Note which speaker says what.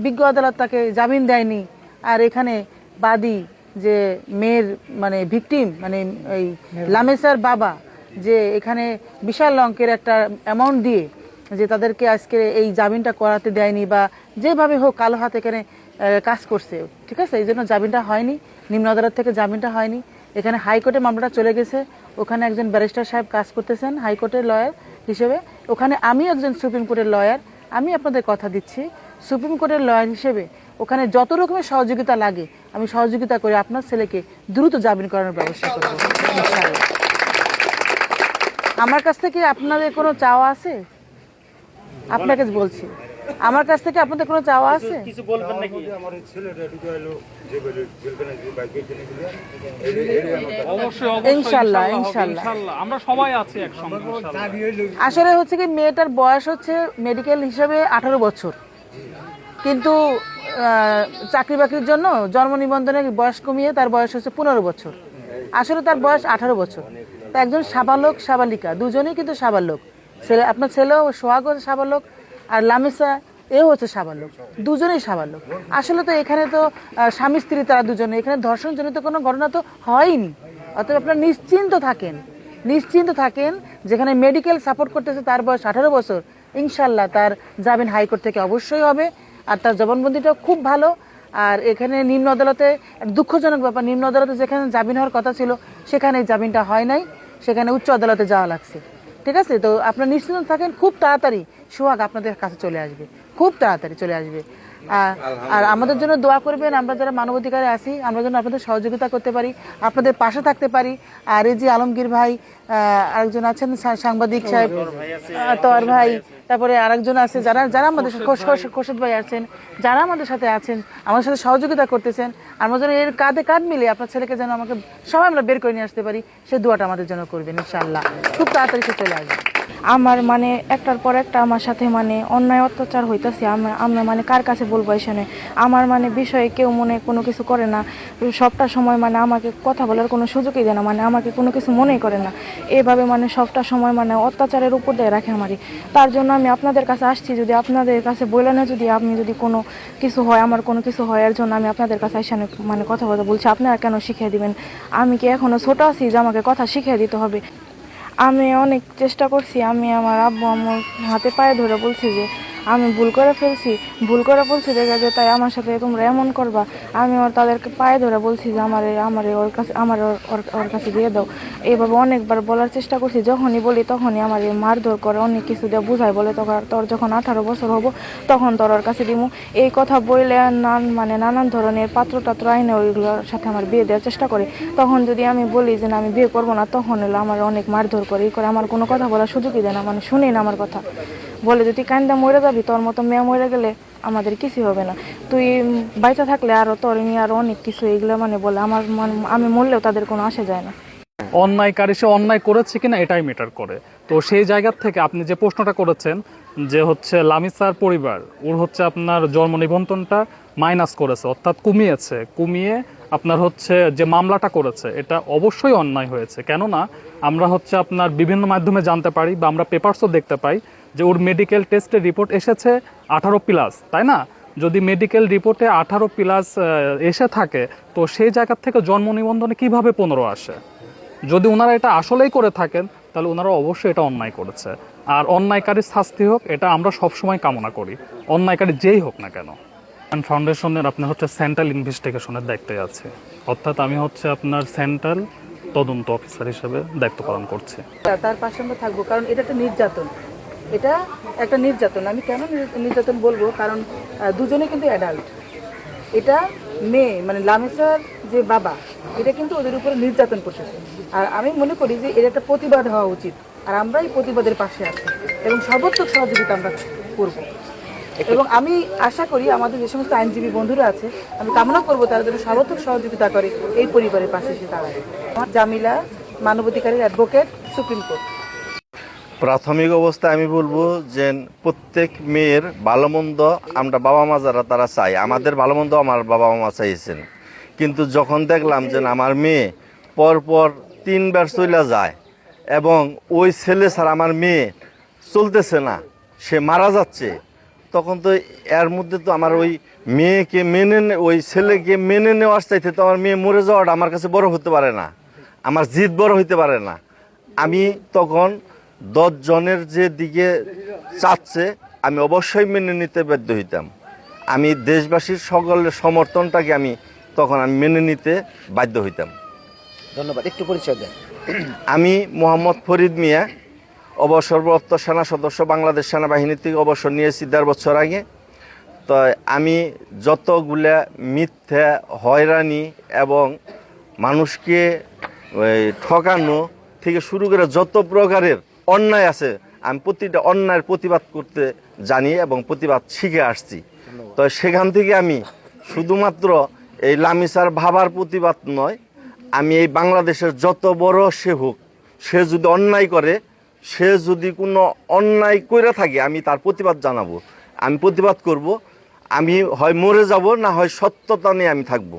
Speaker 1: বিজ্ঞ আদালত তাকে জামিন দেয়নি। আর এখানে বাদী যে মেয়ের মানে ভিকটিম মানে এই লামেসার বাবা যে এখানে বিশাল অঙ্কের একটা অ্যামাউন্ট দিয়ে যে তাদেরকে আজকে এই জামিনটা করাতে দেয়নি বা যেভাবে হোক কালো হাত এখানে কাজ করছে, ঠিক আছে, এই জন্য জামিনটা হয়নি, নিম্ন আদালত থেকে জামিনটা হয়নি। এখানে হাইকোর্টে মামলাটা চলে গেছে, ওখানে একজন ব্যারিস্টার সাহেব কাজ করতেছেন হাইকোর্টের লয়ার হিসেবে, ওখানে আমি একজন সুপ্রিম কোর্টের লয়ার। আমি আপনাদের কথা দিচ্ছি সুপ্রিম কোর্টের লয়ার হিসেবে ওখানে যত রকমের সহযোগিতা লাগে আমি সহযোগিতা করে আপনার ছেলেকে দ্রুত জামিন করানোর ব্যবস্থা করব ইনশাআল্লাহ। আমার কাছ থেকে আপনাদের কোনো চাওয়া আছে? আপনাকে বলছি, আমার কাছ থেকে আপনাদের কোনো চাওয়া আছে?
Speaker 2: কিছু বলবেন নাকি?
Speaker 3: অবশ্যই
Speaker 1: ইনশাআল্লাহ,
Speaker 3: ইনশাআল্লাহ আমরা সবাই আছি একসঙ্গে।
Speaker 1: আসলে হচ্ছে কি মেয়েটার বয়স হচ্ছে মেডিকেল হিসাবে 18 বছর, কিন্তু চাকরি বাকরির জন্য জন্ম নিবন্ধনের বয়স কমিয়ে তার বয়স হচ্ছে 15 বছর। আসলে তার বয়স 18 বছর। তা একজন সাবালক সাবালিকা দুজনেই কিন্তু সাবালক। ছেলে আপনার ছেলেও সোহাগ সাবালক আর লামিসা এও হচ্ছে সাবালক, দুজনেই সাবালক। আসলে তো এখানে তো স্বামী স্ত্রী তারা দুজনে, এখানে ধর্ষণজনিত কোনো ঘটনা তো হয়নি। অতএব আপনারা নিশ্চিন্ত থাকেন যেখানে মেডিকেল সাপোর্ট করতেছে তার বয়স 18 বছর, ইনশাল্লাহ তার জামিন হাইকোর্ট থেকে অবশ্যই হবে। আর তার জবানবন্দিটাও খুব ভালো। আর এখানে নিম্ন আদালতে দুঃখজনক ব্যাপার, নিম্ন আদালতে যেখানে জামিন হওয়ার কথা ছিল সেখানে জামিনটা হয় নাই, সেখানে উচ্চ আদালতে যাওয়া লাগছে, ঠিক আছে। তো আপনারা নিশ্চিন্ত থাকেন, খুব তাড়াতাড়ি সোহাগ আপনাদের কাছে চলে আসবে, খুব তাড়াতাড়ি চলে আসবে। আর আমাদের জন্য দোয়া করবেন, আমরা যারা মানবাধিকারে আছি আমরা যেন আপনাদের সহযোগিতা করতে পারি, আপনাদের পাশে থাকতে পারি। আর এই যে আলমগীর ভাই, আরেকজন আছেন সাংবাদিক সাহেব তোয়ার ভাই, তারপরে আরেকজন আছে যারা যারা আমাদের খোরশেদ ভাই আছেন, যারা আমাদের সাথে আছেন, আমাদের সাথে সহযোগিতা করতেছেন, আমরা যেন এর কাঁধে কাঁধ মিলে আপনার ছেলেকে যেন আমাকে সবাই আমরা বের করে নিয়ে আসতে পারি, সে দোয়াটা আমাদের জন্য করবেন ইনশাআল্লাহ। খুব তাড়াতাড়ি সে চলে আসবে।
Speaker 4: আমার মানে একটার পর একটা আমার সাথে মানে অন্যায় অত্যাচার হইতেছে। আমি মানে কার কাছে বলবো এখানে? আমার মানে বিষয়ে কেউ মনে কোনো কিছু করে না, সবটা সময় মানে আমাকে কথা বলার কোনো সুযোগই দেয় না, মানে আমাকে কোনো কিছু মনেই করে না। এভাবে মানে সবটা সময় মানে অত্যাচারের উপর দিয়ে রাখে আমারই। তার জন্য আমি আপনাদের কাছে আসছি, যদি আপনাদের কাছে বলে না, যদি আপনি যদি কোনো কিছু হয়, আমার কোনো কিছু হয়, এর জন্য আমি আপনাদের কাছে এখানে মানে কথা বলছি। আপনারা কেন শিখিয়ে দিবেন? আমি কি এখনো ছোট আছি যে আমাকে কথা শিখিয়ে দিতে হবে? আমি অনেক চেষ্টা করছি, আমি আমার আব্বু আম্মুর হাতে পায়ে ধরে বলছি যে আমি ভুল করে বলছি দেখে যে তাই আমার সাথে তোমরা এমন করবা। আমি তাদেরকে পায়ে ধরে বলছি যে ওর কাছে দিয়ে দাও। এইভাবে অনেকবার বলার চেষ্টা করছি, যখনই বলি তখনই আমার মারধর করে, অনেক কিছু দিয়ে বুঝায়, বলে তোর যখন 18 বছর হবো তখন তোর ওর কাছে দিমু। এই কথা বললে মানে নানান ধরনের পাত্র আইনে ওইগুলোর সাথে আমার বিয়ে দেওয়ার চেষ্টা করে। তখন যদি আমি বলি যে না আমি বিয়ে করবো না, তখন হলো আমার অনেক মারধর করে, এই করে আমার কোনো কথা বলার সুযোগই দেয় না, মানে শুনেই না আমার কথা। বলে যদি কান্দা মরে যাবি, তোর মতো মেয়ে মরে গেলে আমাদের কিছুই হবে না, তুই বাইচা থাকলে আরো তোর নিয়ে আরো অনেক কিছু, এইগুলো মানে বলে। আমি মরলেও তাদের কোনো আসে যায় না।
Speaker 3: অন্যায়কারী সে অন্যায় করেছে কিনা এটাই ম্যাটার করে। তো সেই জায়গা থেকে আপনি যে প্রশ্নটা করেছেন যে হচ্ছে লামিসার পরিবার ওর হচ্ছে আপনার জন্ম নিবন্ধনটা মাইনাস করেছে, অর্থাৎ কমিয়ে আপনার হচ্ছে যে মামলাটা করেছে, এটা অবশ্যই অন্যায় হয়েছে। কেননা আমরা হচ্ছে আপনার বিভিন্ন মাধ্যমে জানতে পারি বা আমরা পেপারসও দেখতে পাই যে ওর মেডিকেল টেস্টের রিপোর্ট এসেছে 18+, তাই না? যদি মেডিকেল রিপোর্টে 18+ এসে থাকে, তো সেই জায়গা থেকে জন্ম নিবন্ধনে কীভাবে 15 আসে? যদি ওনারা এটা আসলেই করে থাকেন তাহলে ওনারা অবশ্যই এটা অন্যায় করেছে। আর অন্যায়কারীর শাস্তি হোক, এটা আমরা সবসময় কামনা করি, অন্যায়কারী যেই হোক না কেন। ফাউন্ডেশনের আপনার হচ্ছে সেন্ট্রাল ইনভেস্টিগেশনের দায়িত্বে আছে, অর্থাৎ আমি হচ্ছে আপনার সেন্ট্রাল তদন্ত অফিসার হিসেবে দায়িত্ব পালন করছি।
Speaker 1: তার পাশে আমরা থাকবো, কারণ এটা একটা নির্যাতন, এটা একটা নির্যাতন। আমি কেন নির্যাতন বলবো, কারণ দুজনে কিন্তু অ্যাডাল্ট। এটা মেয়ে মানে লামিসার যে বাবা, এটা কিন্তু ওদের উপরে নির্যাতন করতেছে। আর আমি মনে করি যে এর একটা প্রতিবাদ হওয়া উচিত, আর আমরা এই প্রতিবাদের পাশে আছি এবং সর্বোচ্চ সহযোগিতা আমরা করব। এবং আমি আশা করি আমাদের যে সমস্ত আইনজীবী বন্ধুরা আছে, আমি কামনা করব তারা যেন সর্বোচ্চ সহযোগিতা করে এই পরিবারের পাশে এসে দাঁড়ায়। জামিলা, মানবাধিকারের অ্যাডভোকেট, সুপ্রিম কোর্ট।
Speaker 5: প্রাথমিক অবস্থায় আমি বলবো যে প্রত্যেক মেয়ের ভালো মন্দ আমরা বাবা মা যারা তারা চাই, আমাদের ভালো মন্দ আমার বাবা মা চাইছেন। কিন্তু যখন দেখলাম যে আমার মেয়ে পরপর 3বার চলে যায় এবং ওই ছেলে ছাড়া আমার মেয়ে চলতেছে না, সে মারা যাচ্ছে, তখন তো এর মধ্যে তো আমার ওই মেয়েকে ওই ছেলেকে মেনে নেওয়ার চাইতে তো আমার মেয়ে মরে যাওয়াটা আমার কাছে বড় হতে পারে না, আমার জিদ বড় হইতে পারে না। আমি তখন 10 জনের যে দিকে চাচ্ছে আমি অবশ্যই মেনে নিতে বাধ্য হইতাম। আমি দেশবাসীর সকলের সমর্থনটাকে আমি তখন আমি মেনে নিতে বাধ্য হইতাম।
Speaker 2: ধন্যবাদ, একটু পরিচয় দেন।
Speaker 5: আমি মোহাম্মদ ফরিদ মিয়া, অবসরপ্রাপ্ত সেনা সদস্য, বাংলাদেশ সেনাবাহিনী থেকে অবসর নিয়েছি 1.5 বছর আগে। তো আমি যতগুলা মিথ্যা, হয়রানি এবং মানুষকে ঠকানো থেকে শুরু করে যত প্রকারের অন্যায় আছে, আমি প্রতিটা অন্যায়ের প্রতিবাদ করতে জানি এবং প্রতিবাদ শিখে আসছি। তো সেখান থেকে আমি শুধুমাত্র এই লামিসার ভাবার প্রতিবাদ নয়, আমি এই বাংলাদেশের যত বড় সে হোক, সে যদি অন্যায় করে, সে যদি কোনো অন্যায় করে থাকে, আমি তার প্রতিবাদ জানাবো, আমি প্রতিবাদ করব। আমি হয় মরে যাব, না হয় সত্যতা নিয়ে আমি থাকবো।